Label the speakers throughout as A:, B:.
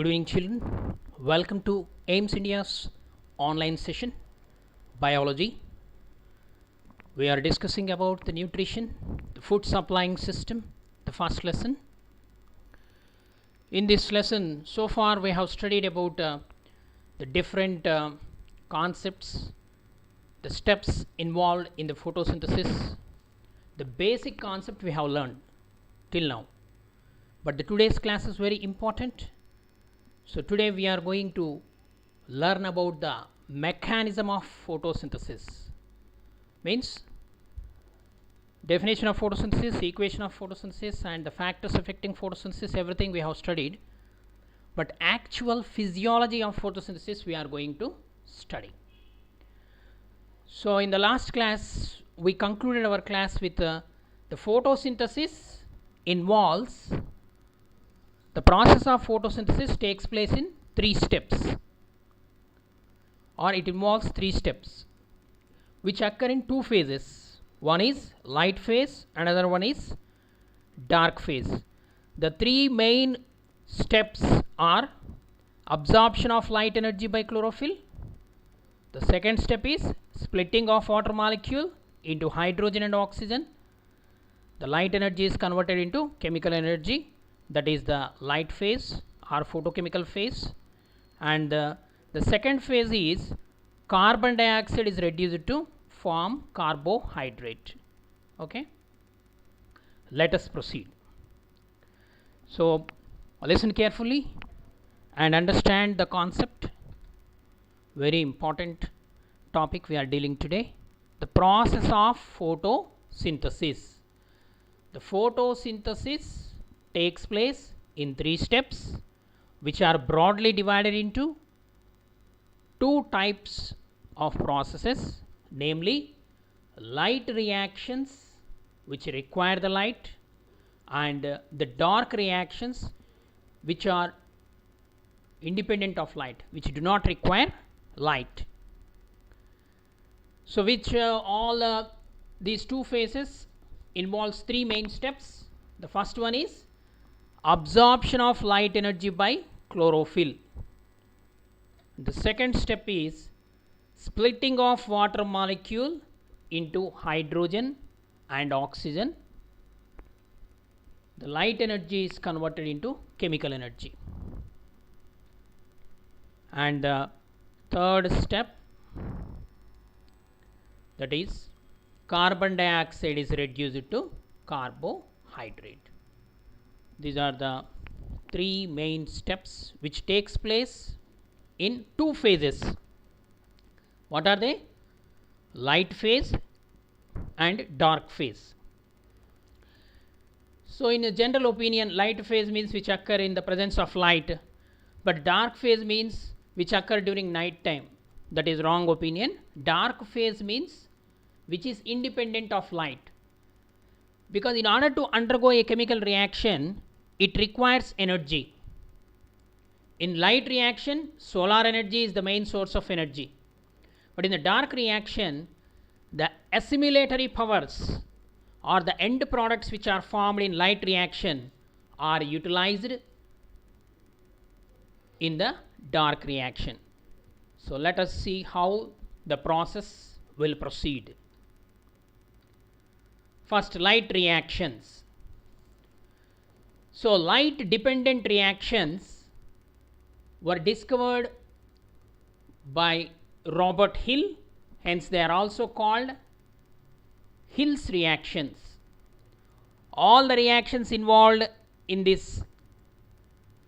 A: Good evening, children. Welcome to AIMS India's online session, Biology. We are discussing about the nutrition, the food supplying system, the first lesson. In this lesson, so far we have studied about the different concepts, the steps involved in the photosynthesis, the basic concept we have learned till now. But the today's class is very important. So today we are going to learn about the mechanism of photosynthesis. Means definition of photosynthesis, equation of photosynthesis, and the factors affecting photosynthesis, everything we have studied. But actual physiology of photosynthesis we are going to study. So in the last class we concluded our class with the photosynthesis involves the process of photosynthesis takes place in 3 steps, or it involves 3 steps which occur in 2 phases. One is light phase, another one is dark phase. The 3 main steps are absorption of light energy by chlorophyll. The second step is splitting of water molecule into hydrogen and oxygen. The light energy is converted into chemical energy, that is the light phase or photochemical phase. And the second phase is carbon dioxide is reduced to form carbohydrate. Okay, let us proceed. So listen carefully and understand the concept. Very important topic we are dealing today, the process of photosynthesis. The photosynthesis takes place in 3 steps which are broadly divided into 2 types of processes, namely light reactions which require the light, and the dark reactions which are independent of light, which do not require light. So which all these 2 phases involves 3 main steps. The first one is absorption of light energy by chlorophyll. The second step is splitting of water molecule into hydrogen and oxygen. The light energy is converted into chemical energy. And the third step, that is carbon dioxide is reduced to carbohydrate. These are the 3 main steps which takes place in 2 phases. What are they? Light phase and dark phase. So in a general opinion, light phase means which occur in the presence of light, but dark phase means which occur during night time. That is wrong opinion. Dark phase means which is independent of light, because in order to undergo a chemical reaction it requires energy. In light reaction, solar energy is the main source of energy, but in the dark reaction the assimilatory powers or the end products which are formed in light reaction are utilized in the dark reaction. So let us see how the process will proceed. First, light reactions. So light dependent reactions were discovered by Robert Hill, hence they are also called Hill's reactions. All the reactions involved in this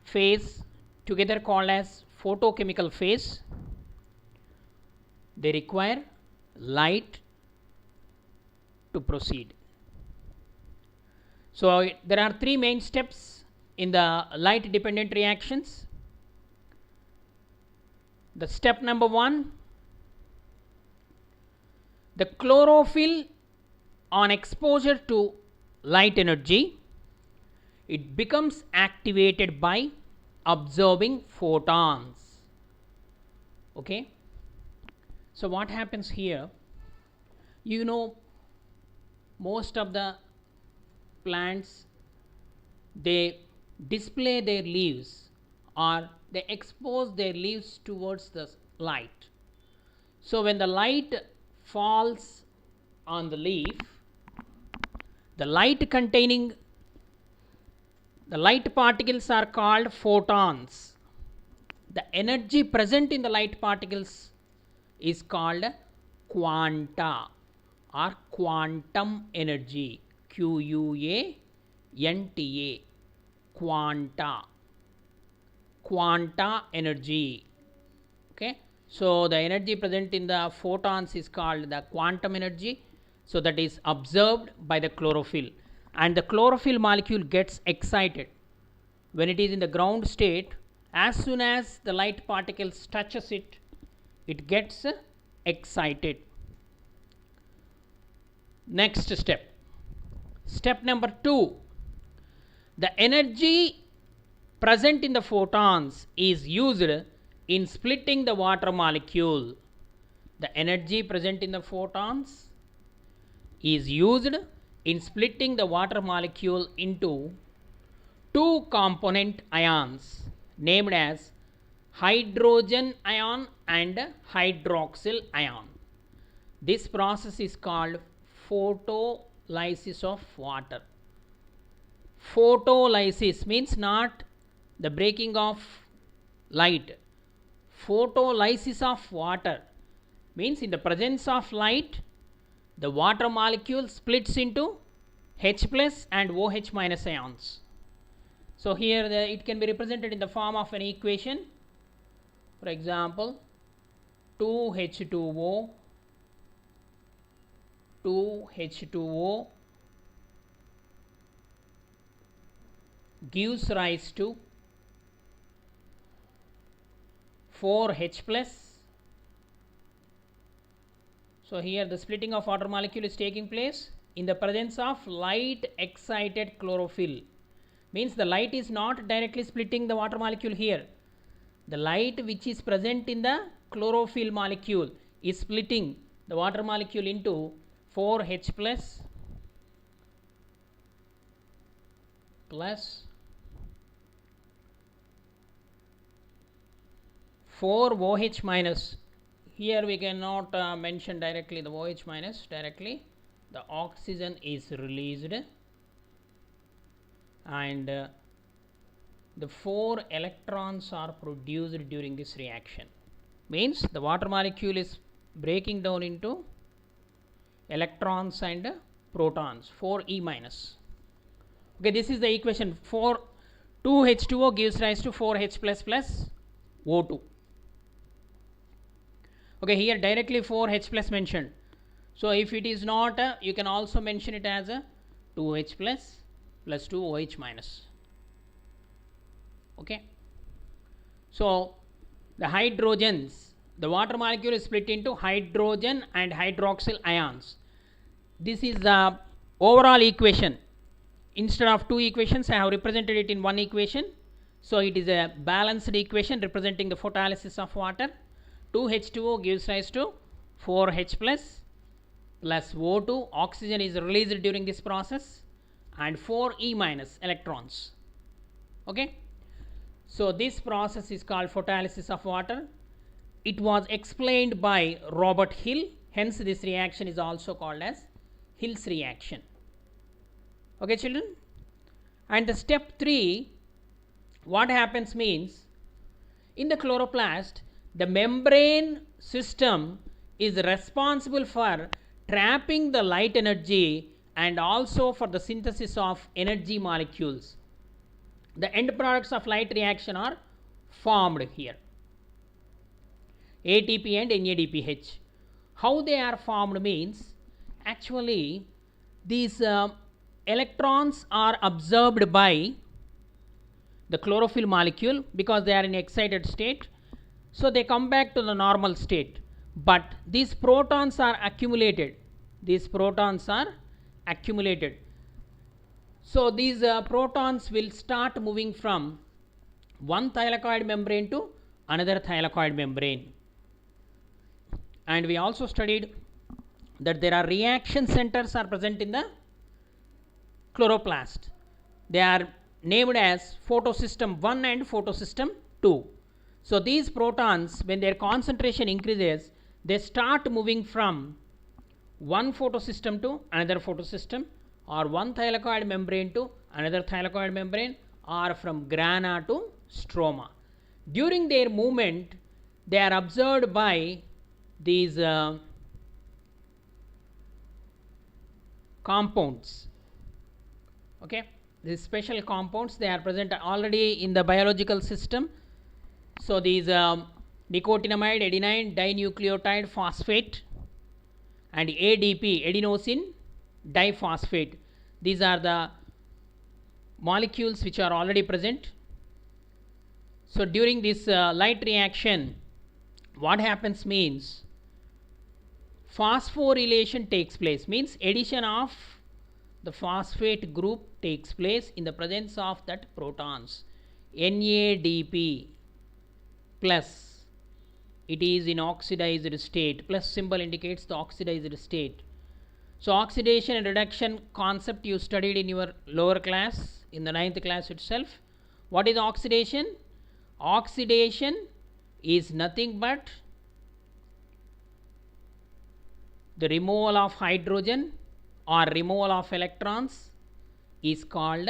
A: phase together called as photochemical phase, they require light to proceed. So there are 3 main steps in the light dependent reactions. The step number 1, the chlorophyll on exposure to light energy, it becomes activated by absorbing photons. Okay, so what happens here, you know, most of the plants, they display their leaves or they expose their leaves towards the light. So when the light falls on the leaf, the light particles are called photons. The energy present in the light particles is called quanta or quantum energy. QUANTA, quanta energy. Okay, so the energy present in the photons is called the quantum energy. So that is observed by the chlorophyll, and the chlorophyll molecule gets excited when it is in the ground state. As soon as the light particles touches it, it gets excited. Next step, step number 2, the energy present in the photons is used in splitting the water molecule. The energy present in the photons is used in splitting the water molecule into two component ions named as hydrogen ion and hydroxyl ion. This process is called photolysis of water. Photolysis means not the breaking of light. Photolysis of water means in the presence of light, the water molecule splits into H plus and OH minus ions. So here it can be represented in the form of an equation. For example, 2H2O gives rise to 4H plus. So here the splitting of water molecule is taking place in the presence of light excited chlorophyll. Means the light is not directly splitting the water molecule here. The light which is present in the chlorophyll molecule is splitting the water molecule into 4H plus 4OH minus. Here we cannot mention directly the OH minus directly. The oxygen is released, and the 4 electrons are produced during this reaction. Means the water molecule is breaking down into electrons and protons, 4E minus. Okay, this is the equation. 2H2O gives rise to 4H plus O2. Okay, here directly 4H plus mentioned. So if it is not, you can also mention it as a 2H plus 2OH minus. Okay, so the hydrogens, the water molecule is split into hydrogen and hydroxyl ions. This is the overall equation. Instead of two equations, I have represented it in one equation. So it is a balanced equation representing the photolysis of water. 2H2O gives rise to 4H plus O2. Oxygen is released during this process, and 4E minus electrons. Okay, so this process is called photolysis of water. It was explained by Robert Hill, hence this reaction is also called as Hill's reaction. Okay children, and the step 3, what happens means, in the chloroplast, the membrane system is responsible for trapping the light energy and also for the synthesis of energy molecules. The end products of light reaction are formed here, ATP and NADPH. How they are formed means, actually these electrons are absorbed by the chlorophyll molecule because they are in excited state. So they come back to the normal state, but these protons are accumulated. So these protons will start moving from one thylakoid membrane to another thylakoid membrane. And we also studied that there are reaction centers are present in the chloroplast. They are named as photosystem 1 and photosystem 2. So these protons, when their concentration increases, they start moving from one photosystem to another photosystem, or one thylakoid membrane to another thylakoid membrane, or from grana to stroma. During their movement, they are observed by these compounds. Okay, these special compounds, they are present already in the biological system. So these nicotinamide adenine dinucleotide phosphate and ADP, adenosine diphosphate, these are the molecules which are already present. So during this light reaction, what happens means phosphorylation takes place, means addition of the phosphate group takes place in the presence of that protons. NADP plus, it is in oxidized state, plus symbol indicates the oxidized state. So oxidation and reduction concept you studied in your lower class, in the 9th class itself. What is oxidation? Oxidation is nothing but the removal of hydrogen or removal of electrons is called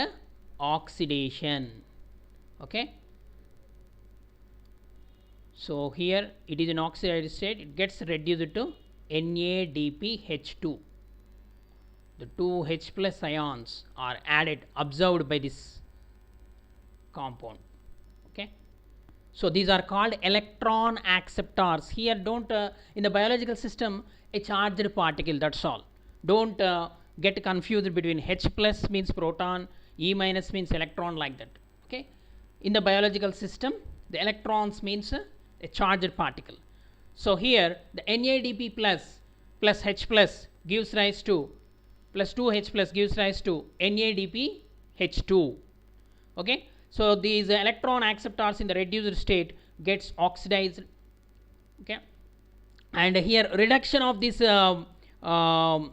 A: oxidation. Okay. So here it is in oxidized state, it gets reduced to NADPH2. The 2 H plus ions are added, observed by this compound. Okay. So these are called electron acceptors. Here don't in the biological system, a charged particle, that's all. Don't get confused between H plus means proton, E minus means electron, like that. Okay. In the biological system, the electrons means a charged particle. So here the NADP plus H plus gives rise to, plus 2H plus gives rise to NADPH2. Okay. So these electron acceptors in the reduced state gets oxidized. Okay. And here reduction of this electron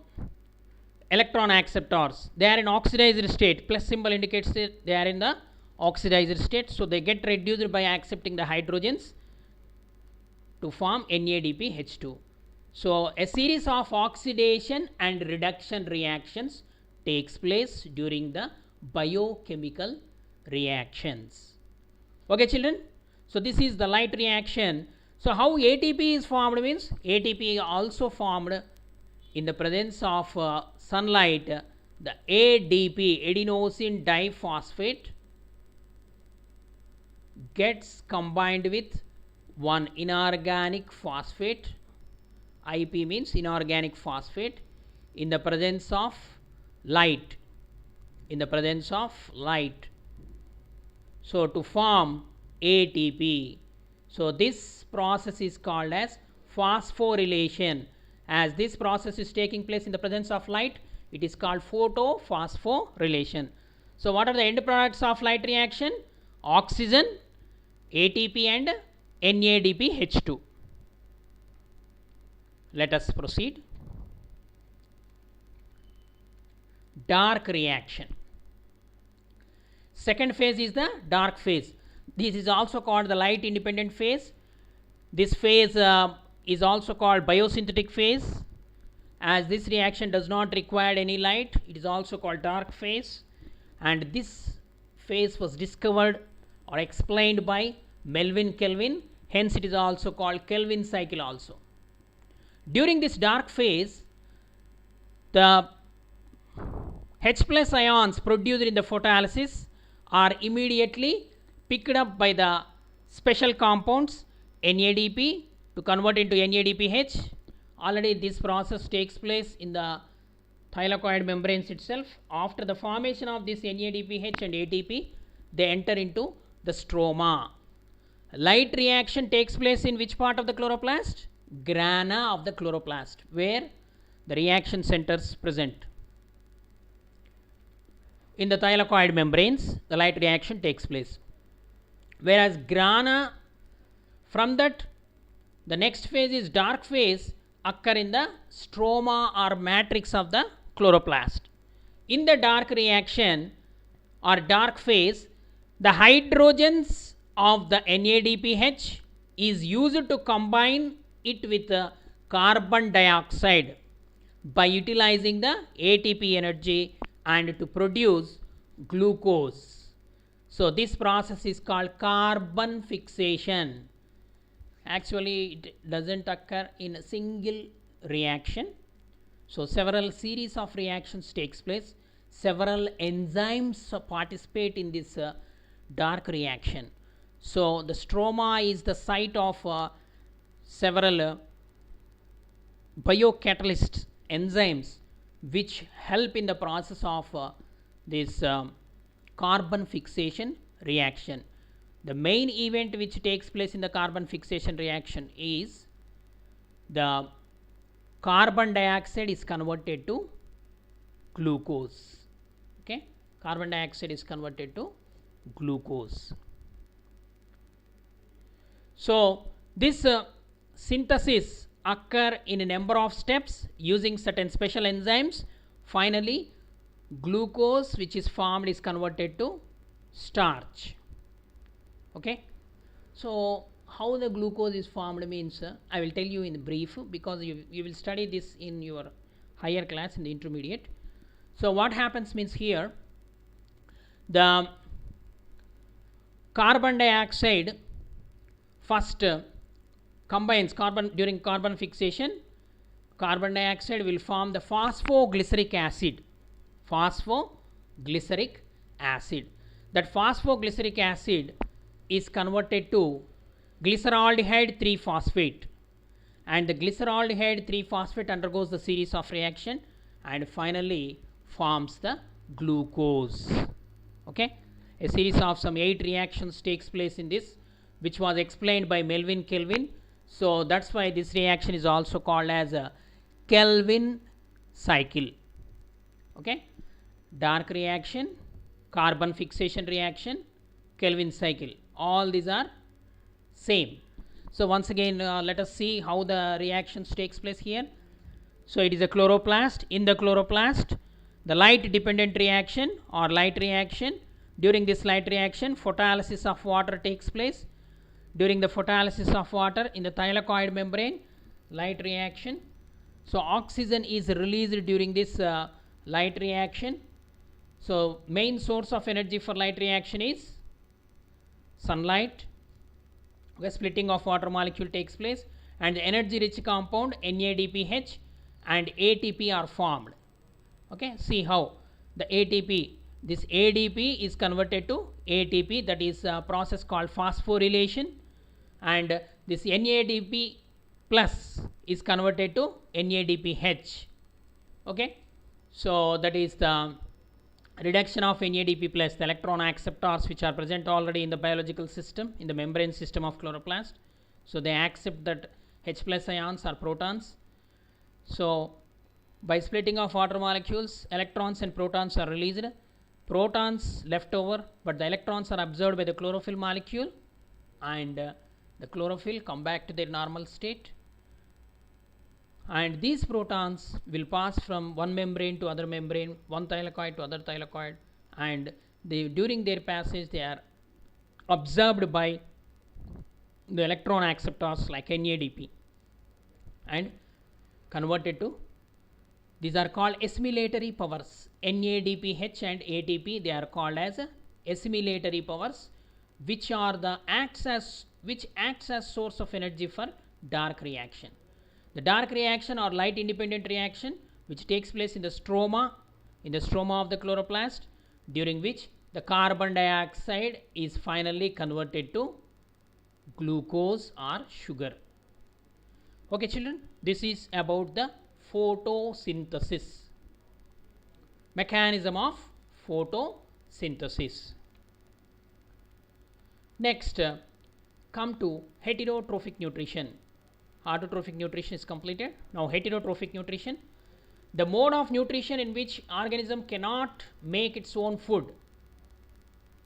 A: acceptors, they are in oxidized state, plus symbol indicates that they are in the oxidized state. So they get reduced by accepting the hydrogens to form NADPH2. So a series of oxidation and reduction reactions takes place during the biochemical reactions. Okay children, so this is the light reaction. So how ATP is formed means, ATP is also formed in the presence of sunlight. The ADP, adenosine diphosphate, gets combined with one inorganic phosphate. IP means inorganic phosphate, in the presence of light, in the presence of light. So to form ATP. So this process is called as phosphorylation. As this process is taking place in the presence of light, it is called photophosphorylation. So what are the end products of light reaction? Oxygen, ATP and NADPH2. Let us proceed. Dark reaction. Second phase is the dark phase. This is also called the light independent phase. This phase is also called biosynthetic phase. As this reaction does not require any light, it is also called dark phase. And this phase was discovered or explained by Melvin Kelvin. Hence it is also called Kelvin cycle also. During this dark phase, the H plus ions produced in the photolysis are immediately picked up by the special compounds NADP to convert into NADPH. Already this process takes place in the thylakoid membranes itself. After the formation of this NADPH and ATP, they enter into the stroma. Light reaction takes place in which part of the chloroplast? Grana of the chloroplast, where the reaction centers present. In the thylakoid membranes, the light reaction takes place. Whereas grana, from that, the next phase is dark phase, occur in the stroma or matrix of the chloroplast. In the dark reaction or dark phase, the hydrogens of the NADPH is used to combine it with the carbon dioxide by utilizing the ATP energy and to produce glucose. So this process is called carbon fixation. Actually, it doesn't occur in a single reaction. So several series of reactions takes place. Several enzymes participate in this dark reaction. So the stroma is the site of several biocatalyst enzymes which help in the process of this carbon fixation reaction. The main event which takes place in the carbon fixation reaction is the carbon dioxide is converted to glucose. Okay, carbon dioxide is converted to glucose. So this synthesis occur in a number of steps using certain special enzymes. Finally, glucose which is formed is converted to starch. Okay, so how the glucose is formed means I will tell you in brief, because you will study this in your higher class in the intermediate. So what happens means here the carbon dioxide first combines during carbon fixation. Carbon dioxide will form the phosphoglyceric acid. Phosphoglyceric acid. That phosphoglyceric acid is converted to glyceraldehyde 3-phosphate, and the glyceraldehyde 3-phosphate undergoes the series of reaction and finally forms the glucose. Okay, a series of some 8 reactions takes place in this, which was explained by Melvin Kelvin. So that's why this reaction is also called as a Kelvin cycle. Okay, dark reaction, carbon fixation reaction, Kelvin cycle, all these are same. So once again let us see how the reactions takes place here. So it is a chloroplast. In the chloroplast, the light dependent reaction or light reaction. During this light reaction, photolysis of water takes place. During the photolysis of water in the thylakoid membrane, light reaction. So oxygen is released during this light reaction. So main source of energy for light reaction is sunlight. The splitting of water molecule takes place and the energy rich compound NADPH and ATP are formed. Okay, see how the ATP, this ADP is converted to ATP, that is a process called phosphorylation, and this NADP plus is converted to NADPH. Okay, so that is the reduction of NADP plus, the electron acceptors which are present already in the biological system, in the membrane system of chloroplast. So they accept that H plus ions are protons. So by splitting of water molecules, electrons and protons are released. Protons left over, but the electrons are absorbed by the chlorophyll molecule, and the chlorophyll come back to their normal state. And these protons will pass from one membrane to other membrane, one thylakoid to other thylakoid, and during their passage they are absorbed by the electron acceptors like NADP and converted to, these are called assimilatory powers. NADPH and ATP, they are called as assimilatory powers, which acts as source of energy for dark reaction. The dark reaction or light independent reaction which takes place in the stroma of the chloroplast, during which the carbon dioxide is finally converted to glucose or sugar. Okay children, this is about the photosynthesis, mechanism of photosynthesis. Next, come to heterotrophic nutrition. Autotrophic nutrition is completed. Now heterotrophic nutrition, the mode of nutrition in which organism cannot make its own food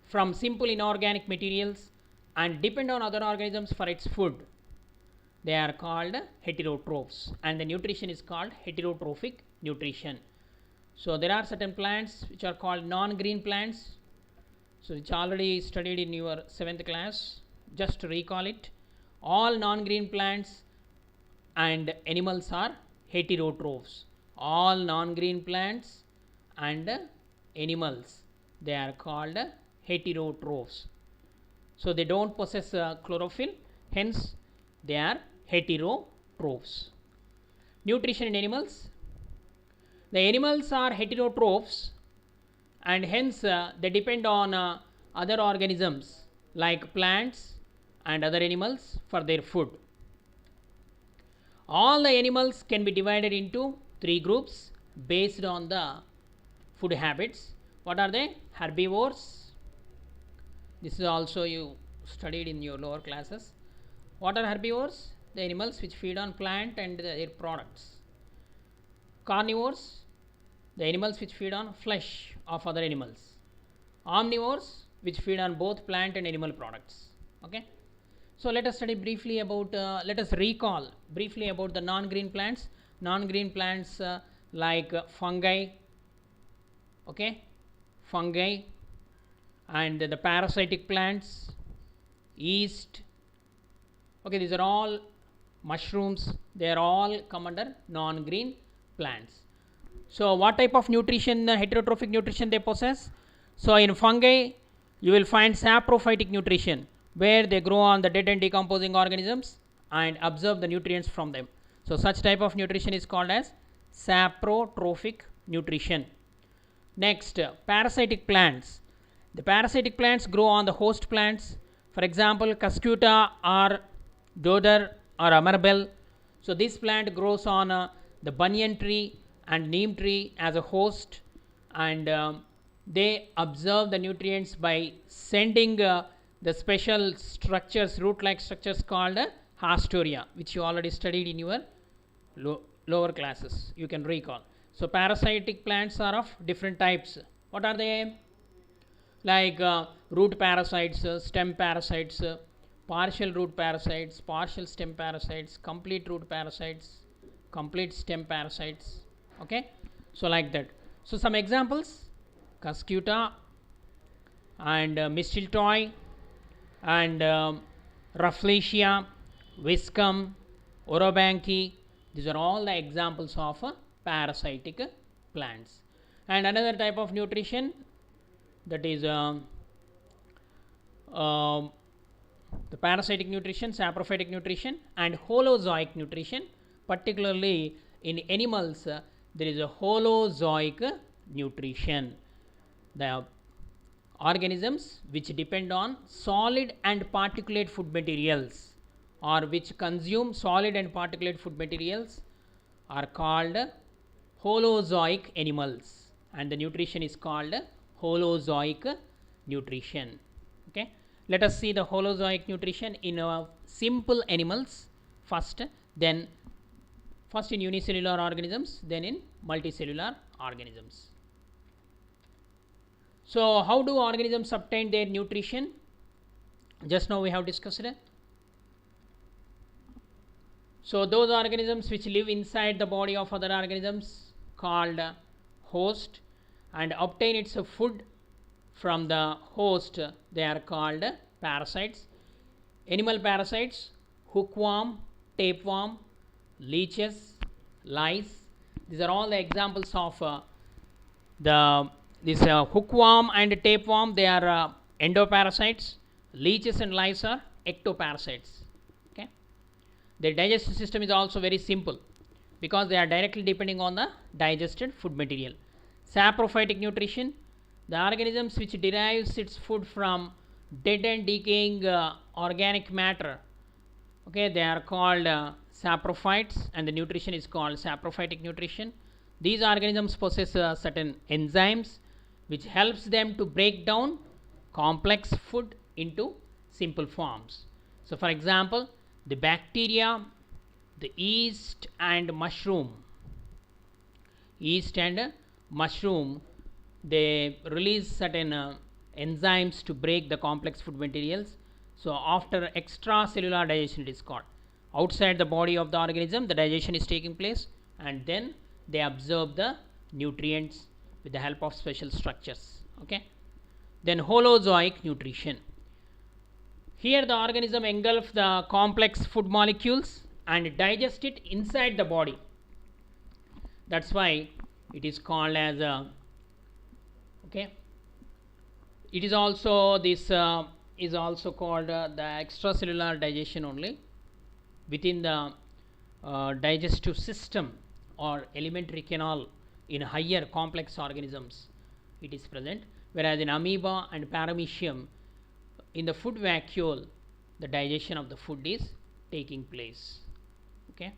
A: from simple inorganic materials and depend on other organisms for its food. They are called heterotrophs, and the nutrition is called heterotrophic nutrition. So there are certain plants which are called non-green plants. So it's already studied in your 7th class. Just to recall it, all non-green plants and animals are heterotrophs. All non-green plants and animals, they are called heterotrophs. So they don't possess chlorophyll, hence they are heterotrophs. Nutrition in animals. The animals are heterotrophs and hence they depend on other organisms like plants and other animals for their food. All the animals can be divided into 3 groups based on the food habits. What are they? Herbivores. This is also you studied in your lower classes. What are herbivores? The animals which feed on plant and their products. Carnivores, the animals which feed on flesh of other animals. Omnivores, which feed on both plant and animal products. Okay. So let us study briefly about, let us recall briefly about the non-green plants. Non-green plants like fungi, okay, fungi, and the parasitic plants, yeast. Okay, these are all mushrooms. They are all come under non-green plants. So what type of nutrition, heterotrophic nutrition they possess? So in fungi, you will find saprophytic nutrition, where they grow on the dead and decomposing organisms and absorb the nutrients from them. So such type of nutrition is called as saprotrophic nutrition. Next, parasitic plants. The parasitic plants grow on the host plants. For example, Cuscuta or Dodder or Amarbel. So this plant grows on the banyan tree and neem tree as a host, and they absorb the nutrients by sending the special structures, root-like structures called hastoria, which you already studied in your lower classes. You can recall. So parasitic plants are of different types. What are they? Like root parasites, stem parasites, partial root parasites, partial stem parasites, complete root parasites, complete stem parasites. Okay, so like that. So some examples: Cuscuta and mistletoe and Rafflesia, Viscum, Orobanche. These are all the examples of parasitic plants. And another type of nutrition, that is the parasitic nutrition, saprophytic nutrition, and holozoic nutrition. Particularly in animals, there is a holozoic nutrition. The organisms which depend on solid and particulate food materials, or which consume solid and particulate food materials, are called holozoic animals, and the nutrition is called holozoic nutrition. Okay, let us see the holozoic nutrition in simple animals first, then first in unicellular organisms, then in multicellular organisms. So how do organisms obtain their nutrition? Just now we have discussed it. So those organisms which live inside the body of other organisms called host and obtain its food from the host, they are called parasites. Animal parasites: hookworm, tapeworm, leeches, lice. These are all the examples of this hookworm and tapeworm. They are endoparasites. Leeches and lice are ectoparasites. Okay, their digestive system is also very simple because they are directly depending on the digested food material. Saprophytic nutrition: the organisms which derives its food from dead and decaying organic matter. Okay, they are called saprophytes, and the nutrition is called saprophytic nutrition. These organisms possess certain enzymes which helps them to break down complex food into simple forms. So for example, the bacteria, the yeast and mushroom, they release certain enzymes to break the complex food materials. So after extracellular digestion, it is called. Outside the body of the organism, the digestion is taking place, and then they absorb the nutrients with the help of special structures. Okay, Then holozoic nutrition. Here the organism engulfs the complex food molecules and digest it inside the body. That's why it is called as a, okay, it is also this is also called the extracellular digestion only within the digestive system or alimentary canal in higher complex organisms it is present, whereas in amoeba and paramecium in the food vacuole the digestion of the food is taking place. Okay,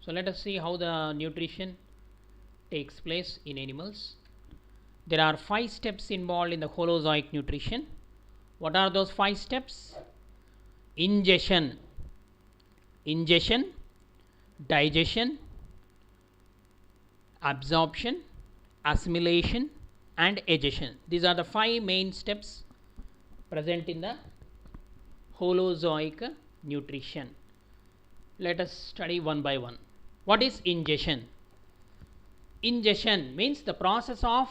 A: so let us see how the nutrition takes place in animals. There are 5 steps involved in the holozoic nutrition. What are those 5 steps? Ingestion, digestion, absorption, assimilation and egestion. These are the 5 main steps present in the holozoic nutrition. Let us study one by one. What is ingestion? Ingestion means the process of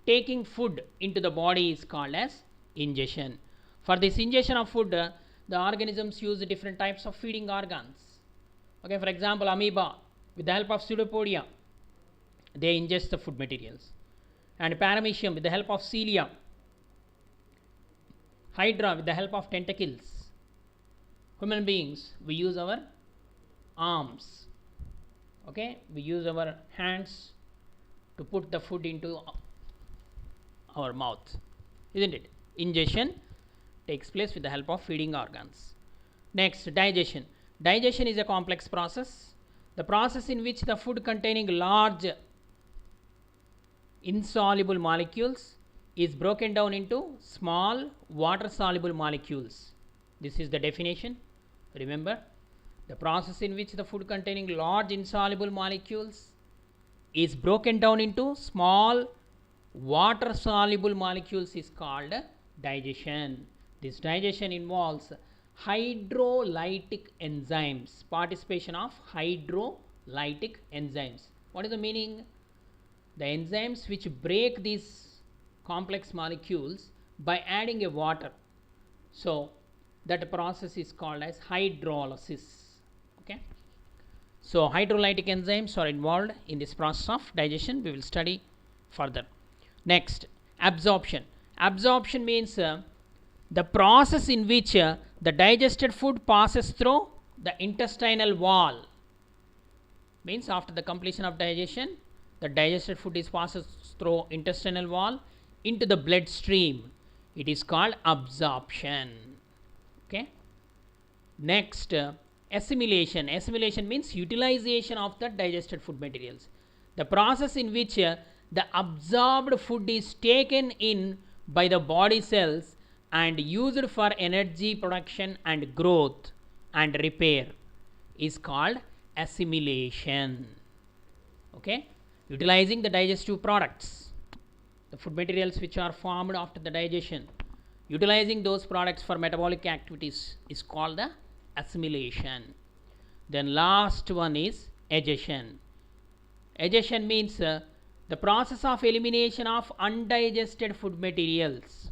A: taking food into the body is called as ingestion. For this ingestion of food, the organisms use different types of feeding organs. Okay, for example, amoeba, with the help of pseudopodia, they ingest the food materials. And paramecium, with the help of cilia. Hydra, with the help of tentacles. Human beings, we use our arms. Okay, we use our hands to put the food into our mouth, isn't it? Ingestion takes place with the help of feeding organs. Next, digestion. Digestion is a complex process, the process in which the food containing large insoluble molecules is broken down into small water soluble molecules. This is the definition. Remember, the process in which the food containing large insoluble molecules is broken down into small water soluble molecules is called digestion. This digestion involves hydrolytic enzymes, participation of hydrolytic enzymes. What is the meaning? The enzymes which break these complex molecules by adding a water. So that process is called as hydrolysis. Okay, so hydrolytic enzymes are involved in this process of digestion. We will study further. Next, absorption. Absorption means the process in which the digested food passes through the intestinal wall. Means after the completion of digestion, the digested food is passes through intestinal wall into the bloodstream. It is called absorption. Okay. Next, assimilation. Assimilation means utilization of the digested food materials. The process in which the absorbed food is taken in by the body cells and used for energy production and growth and repair is called assimilation. Okay, utilizing the digestive products, the food materials which are formed after the digestion, utilizing those products for metabolic activities is called the assimilation. Then last one is egestion. Egestion means the process of elimination of undigested food materials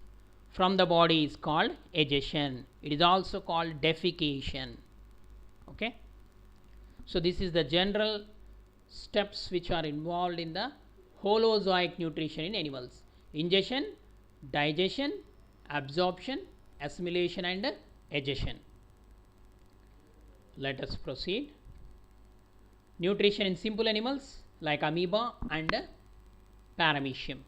A: from the body is called egestion. It is also called defecation. Okay, so this is the general steps which are involved in the holozoic nutrition in animals: ingestion, digestion, absorption, assimilation and egestion. Let us proceed. Nutrition in simple animals like amoeba and paramecium.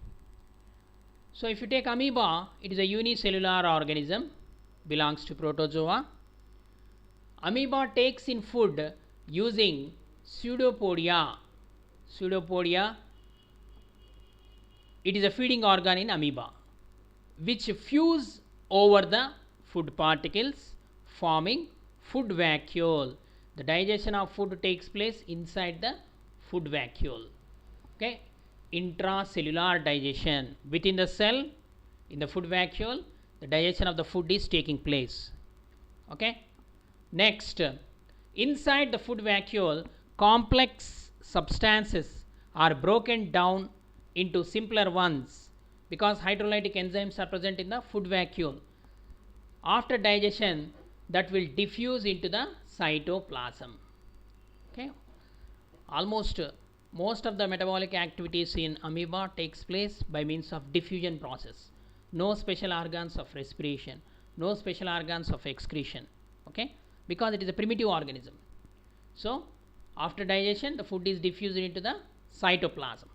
A: So if you take amoeba, it is a unicellular organism, belongs to protozoa. Amoeba takes in food using pseudopodia. Pseudopodia, it is a feeding organ in amoeba, which fuse over the food particles, forming food vacuole. The digestion of food takes place inside the food vacuole. Okay, intracellular digestion. Within the cell, in the food vacuole, the digestion of the food is taking place. Okay, next, inside the food vacuole, complex substances are broken down into simpler ones because hydrolytic enzymes are present in the food vacuole. After digestion, that will diffuse into the cytoplasm. Okay, almost most of the metabolic activities in amoeba takes place by means of diffusion process. No special organs of respiration, no special organs of excretion. Okay, because it is a primitive organism. So after digestion, the food is diffused into the cytoplasm.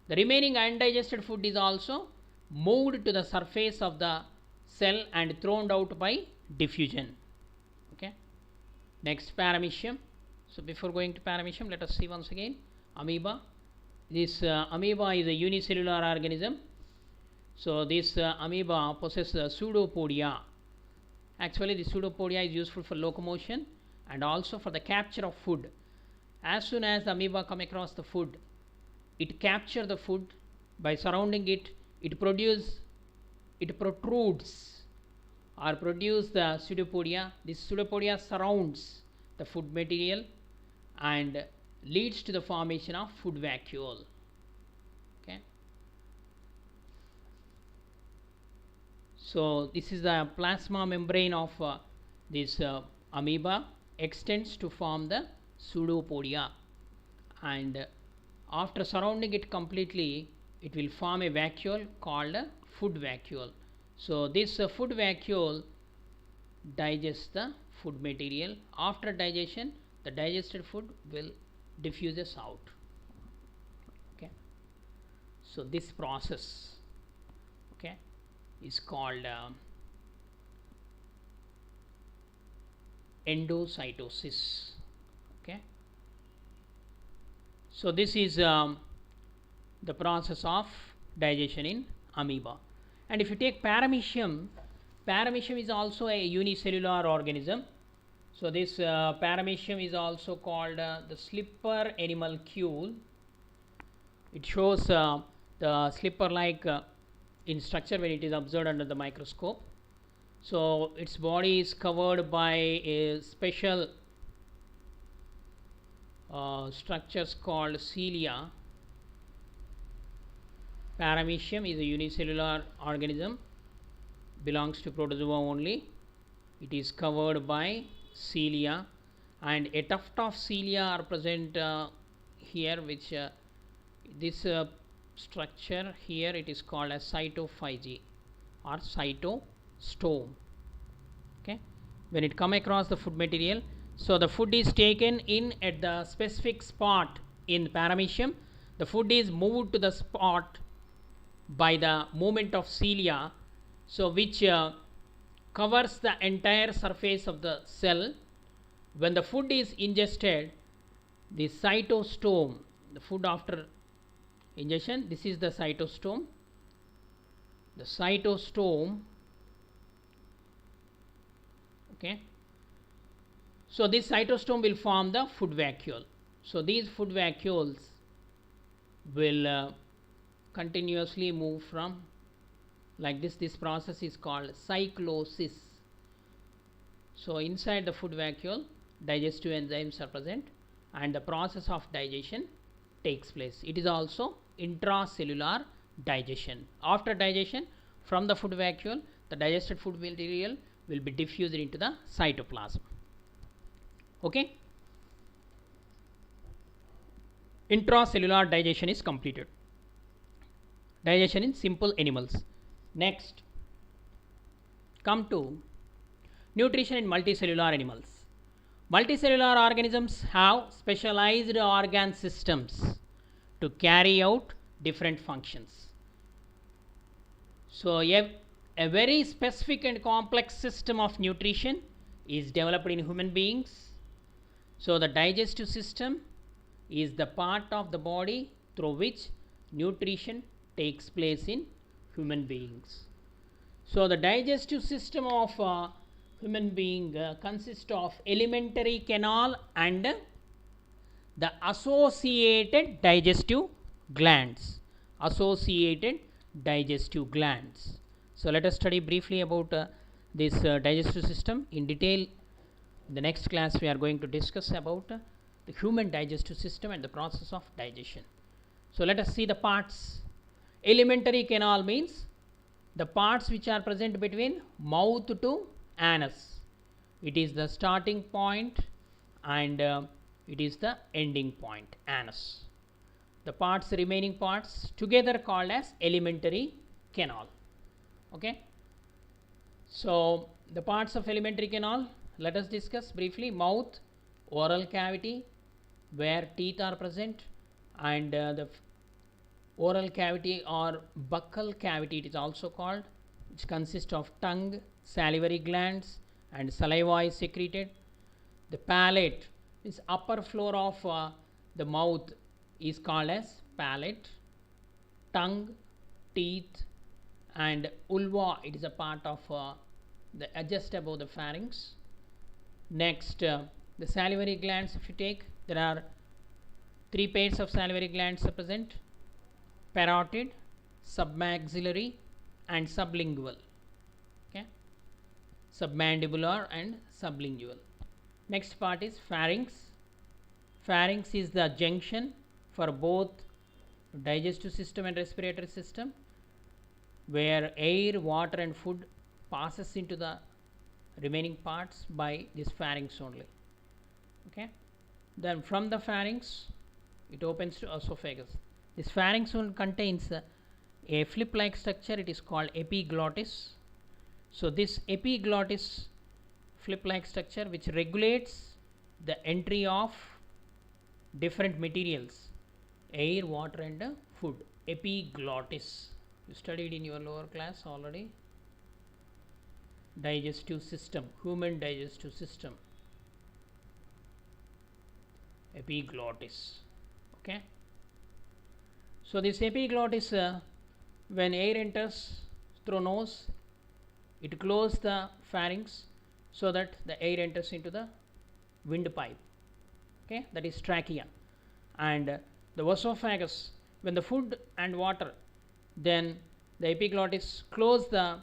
A: The remaining undigested food is also moved to the surface of the cell and thrown out by diffusion. Okay, next, paramecium. So before going to paramecium, let us see once again amoeba. This amoeba is a unicellular organism. So this amoeba possesses pseudopodia. Actually, the pseudopodia is useful for locomotion and also for the capture of food. As soon as the amoeba come across the food, it captures the food. By surrounding it, it protrudes or produce the pseudopodia. This pseudopodia surrounds the food material and leads to the formation of food vacuole. Okay, so this is the plasma membrane of this amoeba extends to form the pseudopodia, and after surrounding it completely, it will form a vacuole called a food vacuole. So this food vacuole digests the food material. After digestion, the digested food will diffuses out. Okay, so this process, okay, is called endocytosis. Okay, so this is the process of digestion in amoeba. And if you take paramecium, paramecium is also a unicellular organism. So this paramecium is also called the slipper animalcule. It shows the slipper like in structure when it is observed under the microscope. So its body is covered by a special structures called cilia. Paramecium is a unicellular organism, belongs to protozoa only. It is covered by cilia, and a tuft of cilia are present here, which this structure here, it is called as cytophagy or cytostome. Okay, when it come across the food material, so the food is taken in at the specific spot in paramecium. The food is moved to the spot by the movement of cilia, so which covers the entire surface of the cell. When the food is ingested, the cytostome, the food after ingestion, this is the cytostome. The cytostome, okay, so this cytostome will form the food vacuole. So these food vacuoles will continuously move from like this. This process is called cyclosis. So inside the food vacuole, digestive enzymes are present and the process of digestion takes place. It is also intracellular digestion. After digestion, from the food vacuole, the digested food material will be diffused into the cytoplasm. Okay, intracellular digestion is completed. Digestion in simple animals. Next, come to nutrition in multicellular animals. Multicellular organisms have specialized organ systems to carry out different functions. So a very specific and complex system of nutrition is developed in human beings. So the digestive system is the part of the body through which nutrition takes place in human beings. So the digestive system of human being consists of alimentary canal and the associated digestive glands. So let us study briefly about this digestive system in detail. In the next class we are going to discuss about the human digestive system and the process of digestion. So let us see the parts. Alimentary canal means the parts which are present between mouth to anus. It is the starting point and it is the ending point, anus. The parts, remaining parts together called as alimentary canal. Okay. So the parts of alimentary canal, let us discuss briefly. Mouth, oral cavity where teeth are present, and the oral cavity or buccal cavity it is also called, which consists of tongue, salivary glands and saliva is secreted. The palate is upper floor of the mouth is called as palate. Tongue, teeth and ulva, it is a part of the just above the pharynx. Next, the salivary glands, if you take, there are three pairs of salivary glands are present: parotid, submaxillary and sublingual. Okay, submandibular and sublingual. Next part is pharynx. Pharynx is the junction for both digestive system and respiratory system, where air, water and food passes into the remaining parts by this pharynx only. Okay, then from the pharynx it opens to esophagus. This pharynx one contains a flip like structure, it is called epiglottis. So this epiglottis flip like structure which regulates the entry of different materials, air, water and food. Epiglottis, you studied in your lower class already. Digestive system, human digestive system, epiglottis. Okay, so this epiglottis, when air enters through nose, it closes the pharynx so that the air enters into the windpipe. Okay, that is trachea. And the esophagus, when the food and water, then the epiglottis close the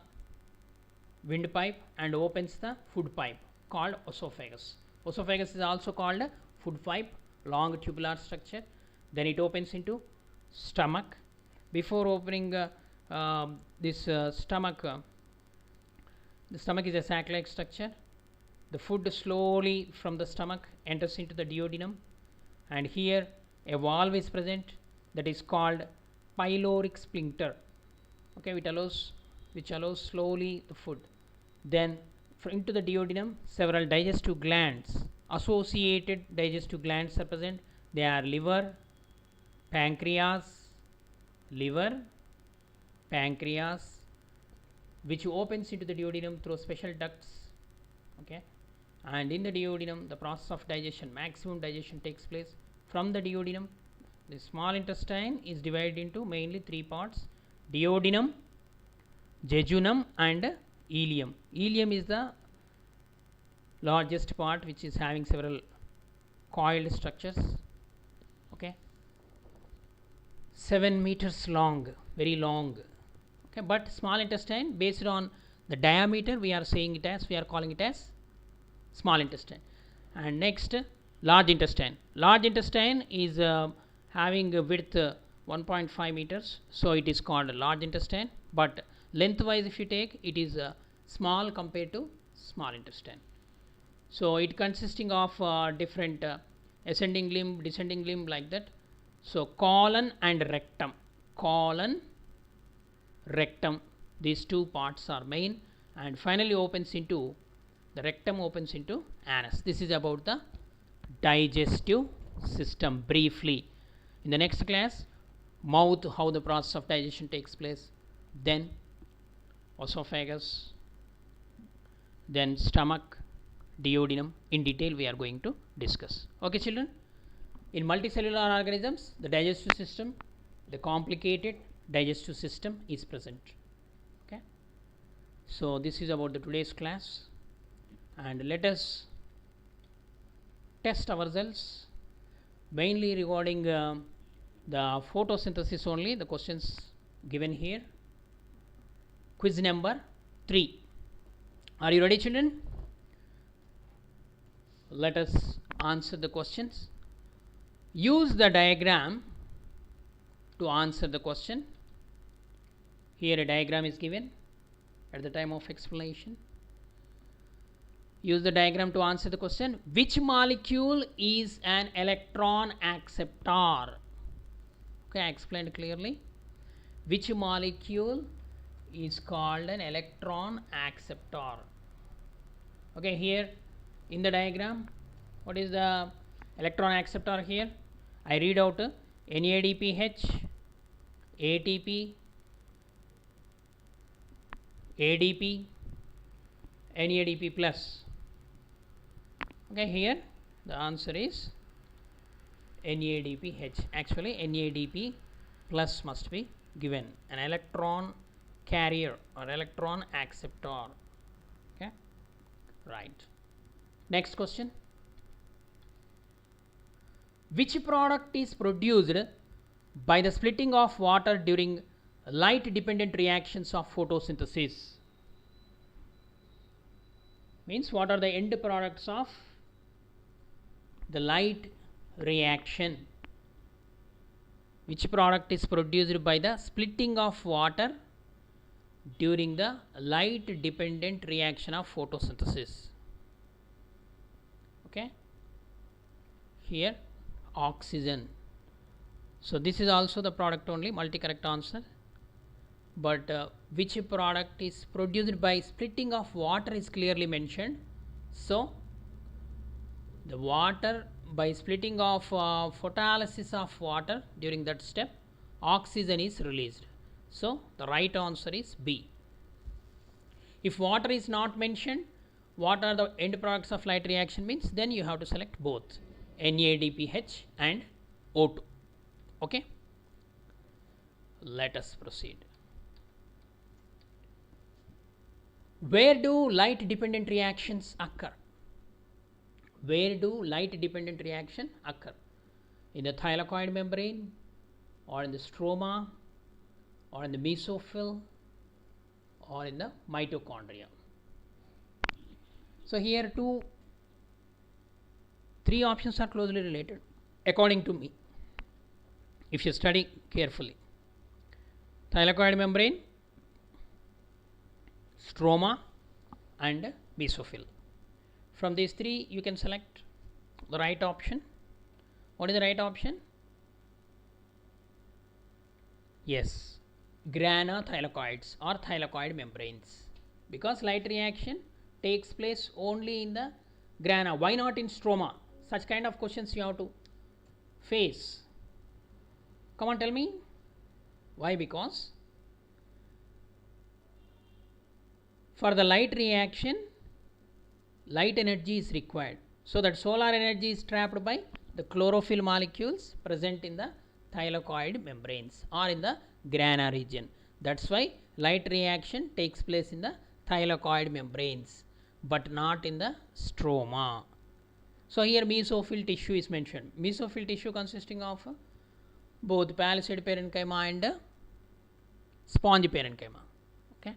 A: windpipe and opens the food pipe called esophagus. Esophagus is also called a food pipe, long tubular structure. Then it opens into stomach. Before opening this stomach, the stomach is a sac like structure. The food slowly from the stomach enters into the duodenum, and here a valve is present that is called pyloric sphincter. Okay, which allows slowly the food. Then into the duodenum several digestive glands, associated digestive glands are present. They are liver, pancreas, which opens into the duodenum through special ducts. Okay, and in the duodenum the process of digestion, maximum digestion takes place. From the duodenum, the small intestine is divided into mainly three parts: duodenum, jejunum and ileum. Ileum is the largest part, which is having several coiled structures. Okay, 7 meters long, very long. Okay, but small intestine, based on the diameter, we are calling it as small intestine. And next, large intestine. Large intestine is having a width 1.5 meters, so it is called large intestine. But lengthwise, if you take, it is small compared to small intestine. So it consisting of different ascending limb, descending limb, like that. So colon and rectum, these two parts are main, and finally opens into the rectum, opens into anus. This is about the digestive system briefly. In the next class, mouth, how the process of digestion takes place, then esophagus, then stomach, duodenum, in detail we are going to discuss. Okay children, in multicellular organisms, the digestive system, the complicated digestive system is present. Okay, so this is about the today's class, and let us test ourselves mainly regarding the photosynthesis only, the questions given here. Quiz number 3. Are you ready children? Let us answer the questions. Use the diagram to answer the question. Here a diagram is given at the time of explanation. Use the diagram to answer the question. Which molecule is an electron acceptor? Okay, I explained clearly. Which molecule is called an electron acceptor? Okay, here in the diagram, what is the electron acceptor here? I read out NADPH, ATP, ADP, NADP plus. Okay, here the answer is NADPH. Actually, NADP plus must be given, an electron carrier or electron acceptor. Okay, right. Next question. Which product is produced by the splitting of water during light dependent reactions of photosynthesis? Means what are the end products of the light reaction? Which product is produced by the splitting of water during the light dependent reaction of photosynthesis? Okay, here oxygen. So this is also the product only, multi-correct answer. But which product is produced by splitting of water is clearly mentioned. So the water, by splitting of photolysis of water, during that step oxygen is released. So the right answer is B. If water is not mentioned, what are the end products of light reaction means, then you have to select both NADPH and O2. Okay, let us proceed. Where do light dependent reactions occur? Where do light dependent reaction occur? In the thylakoid membrane, or in the stroma, or in the mesophyll, or in the mitochondria? So here three options are closely related according to me, if you study carefully. Thylakoid membrane, stroma and mesophyll. From these three you can select the right option. What is the right option? Yes, grana thylakoids or thylakoid membranes, because light reaction takes place only in the grana. Why not in stroma? Such kind of questions you have to face. Come on, tell me. Why? Because for the light reaction, light energy is required, so that solar energy is trapped by the chlorophyll molecules present in the thylakoid membranes or in the grana region. That's why light reaction takes place in the thylakoid membranes but not in the stroma. So here mesophyll tissue is mentioned. Mesophyll tissue consisting of both palisade parenchyma and sponge parenchyma. Okay,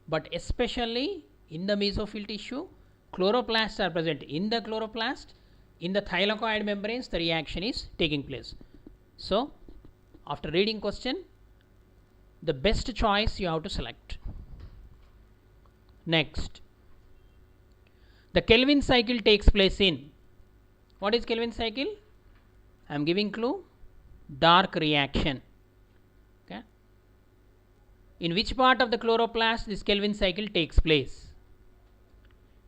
A: but especially in the mesophyll tissue, chloroplasts are present. In the chloroplast, in the thylakoid membranes, the reaction is taking place. So after reading question, the best choice you have to select. Next, the Kelvin cycle takes place in, what is Kelvin cycle? I am giving clue, dark reaction. Okay, in which part of the chloroplast this Kelvin cycle takes place?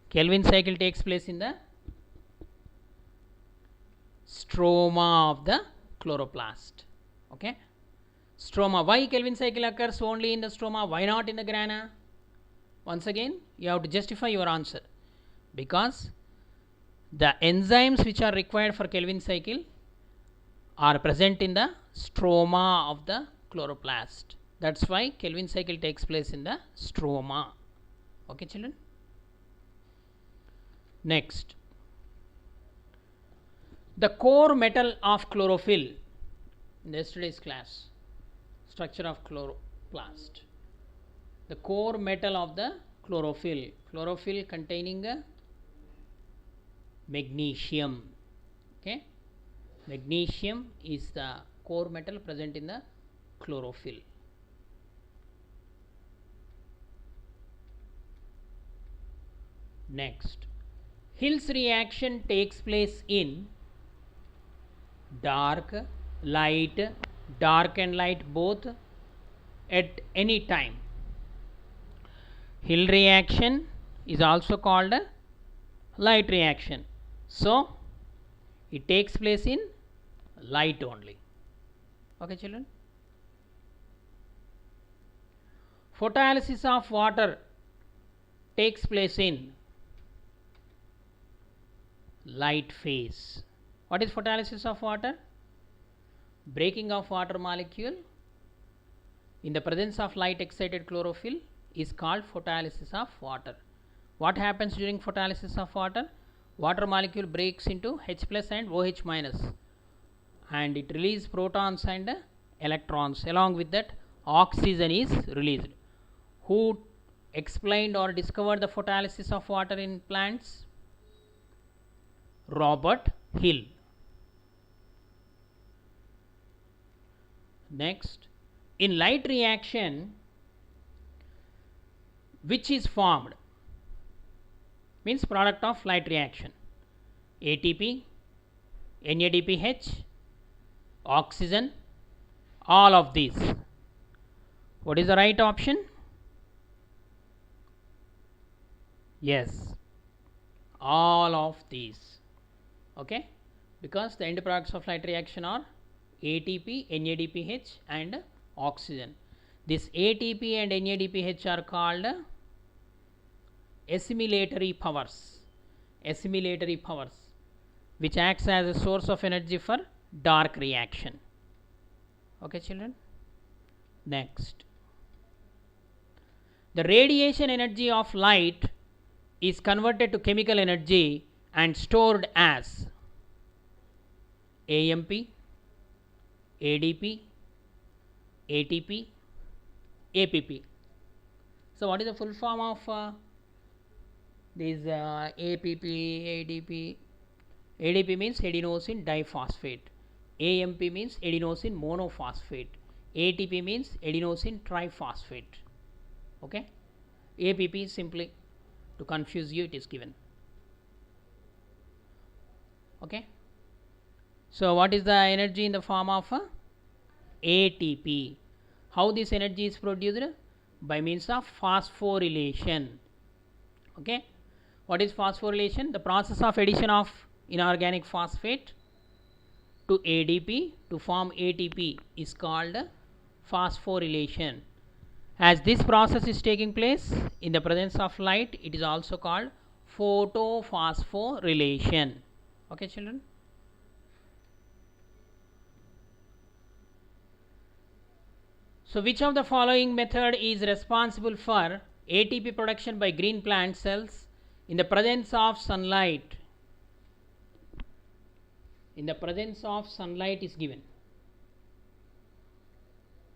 A: Kelvin cycle takes place in the stroma of the chloroplast. Okay, stroma. Why Kelvin cycle occurs only in the stroma? Why not in the grana? Once again you have to justify your answer, because the enzymes which are required for Kelvin cycle are present in the stroma of the chloroplast. That's why Kelvin cycle takes place in the stroma. Okay, children. Next, the core metal of chlorophyll. In yesterday's class, structure of chloroplast. The core metal of the chlorophyll. Chlorophyll containing magnesium. Okay, magnesium is the core metal present in the chlorophyll. Next, Hill's reaction takes place in dark, light, dark and light both at any time. Hill reaction is also called a light reaction. So, it takes place in light only. Okay, children. Photolysis of water takes place in light phase. What is photolysis of water? Breaking of water molecule in the presence of light excited chlorophyll is called photolysis of water. What happens during photolysis of water? Water molecule breaks into H plus and OH minus, and it releases protons and electrons. Along with that, oxygen is released. Who explained or discovered the photolysis of water in plants? Robert Hill. Next, in light reaction, which is formed? Means product of light reaction. ATP, NADPH, oxygen, all of these. What is the right option? Yes, all of these. Okay, because the end products of light reaction are ATP, NADPH and oxygen. This ATP and NADPH are called assimilatory powers, which acts as a source of energy for dark reaction. Okay, children. Next, the radiation energy of light is converted to chemical energy and stored as AMP, ADP, ATP, APP. So, what is the full form of these APP, ADP? ADP means adenosine diphosphate, AMP means adenosine monophosphate, ATP means adenosine triphosphate. Okay, APP simply to confuse you, it is given. Okay, so what is the energy in the form of ATP? How this energy is produced? By means of phosphorylation. Okay, what is phosphorylation? The process of addition of inorganic phosphate to ADP to form ATP is called phosphorylation. As this process is taking place in the presence of light, it is also called photophosphorylation. Okay, children. So, which of the following method is responsible for ATP production by green plant cells in the presence of sunlight? In the presence of sunlight is given.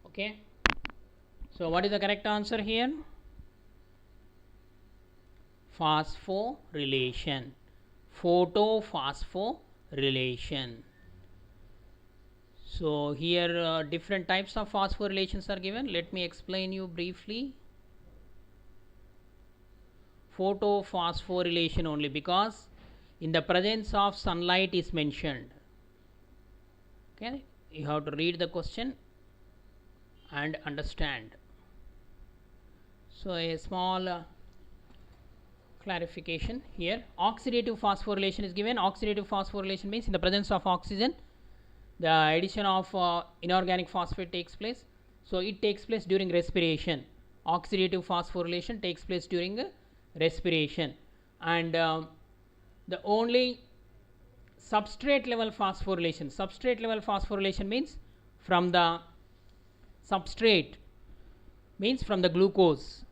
A: Okay. So, what is the correct answer here? Phosphorylation, photophosphorylation. So, here different types of phosphorylations are given. Let me explain you briefly. Photophosphorylation only, because in the presence of sunlight is mentioned. Okay, you have to read the question and understand. So, a small clarification here. Oxidative phosphorylation is given. Oxidative phosphorylation means in the presence of oxygen, the addition of inorganic phosphate takes place. So, it takes place during respiration. Oxidative phosphorylation takes place during respiration, and the only substrate level phosphorylation means from the substrate, means from the glucose.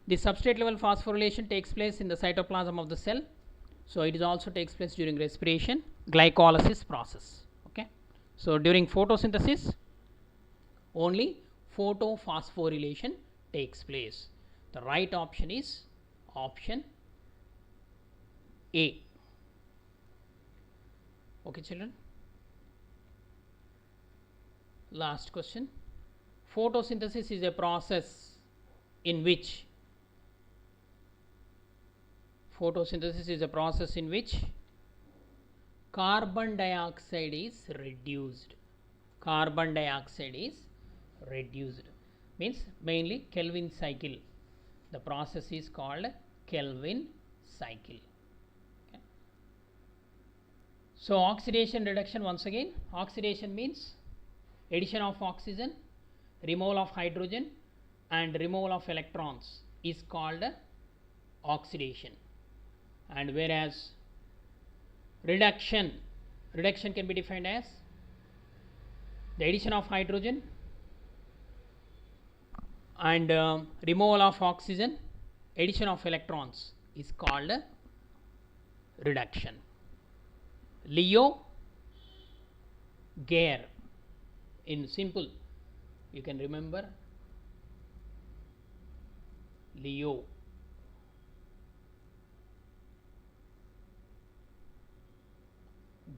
A: The substrate level phosphorylation takes place in the cytoplasm of the cell. So, it is also takes place during respiration, glycolysis process. Okay. So, during photosynthesis only photophosphorylation takes place. The right option is option A. Okay, children. Last question. Photosynthesis is a process in which carbon dioxide is reduced. Carbon dioxide is reduced means mainly Kelvin cycle. The process is called Kelvin cycle. Okay. So oxidation reduction, once again, oxidation means addition of oxygen, removal of hydrogen and removal of electrons is called oxidation. And whereas reduction can be defined as the addition of hydrogen and removal of oxygen, addition of electrons is called reduction. Leo Gare, in simple you can remember Leo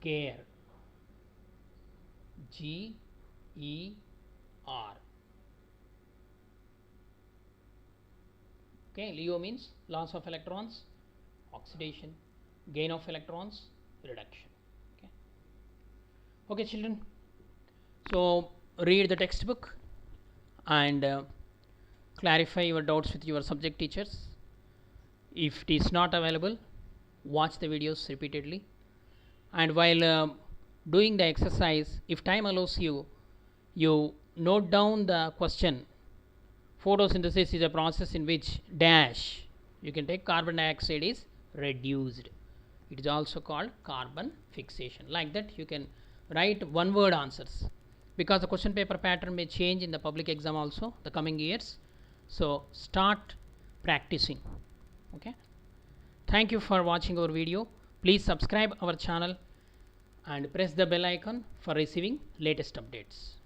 A: Gare, G-E-R. Okay, Leo means loss of electrons, oxidation, gain of electrons, reduction. Okay, children, so read the textbook and clarify your doubts with your subject teachers. If it is not available, watch the videos repeatedly, and while doing the exercise, if time allows you, you note down the question. Photosynthesis is a process in which dash, you can take carbon dioxide is reduced. It is also called carbon fixation. Like that you can write one word answers, because the question paper pattern may change in the public exam also the coming years. So start practicing. Okay, thank you for watching our video. Please subscribe our channel and press the bell icon for receiving latest updates.